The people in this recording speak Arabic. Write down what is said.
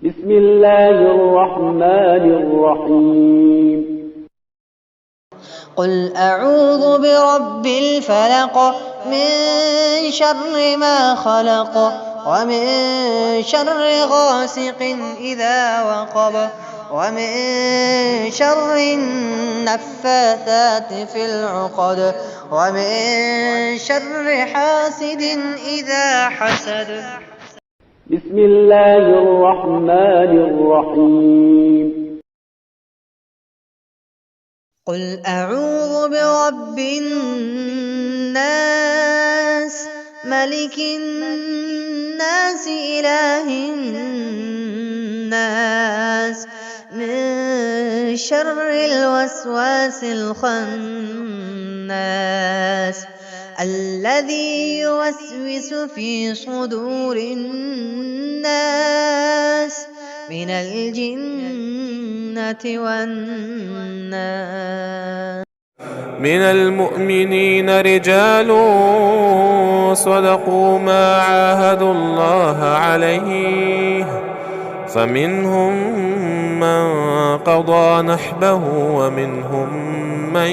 بسم الله الرحمن الرحيم قل أعوذ برب الفلق من شر ما خلق ومن شر غاسق إذا وقب ومن شر النفاثات في العقد ومن شر حاسد إذا حسد. بسم الله الرحمن الرحيم قل أعوذ برب الناس ملك الناس إله الناس من شر الوسواس الخناس الذي يوسوس في صدور الناس من الجنة والناس. من المؤمنين رجال صدقوا ما عاهدوا الله عليه فمنهم من قضى نحبه ومنهم من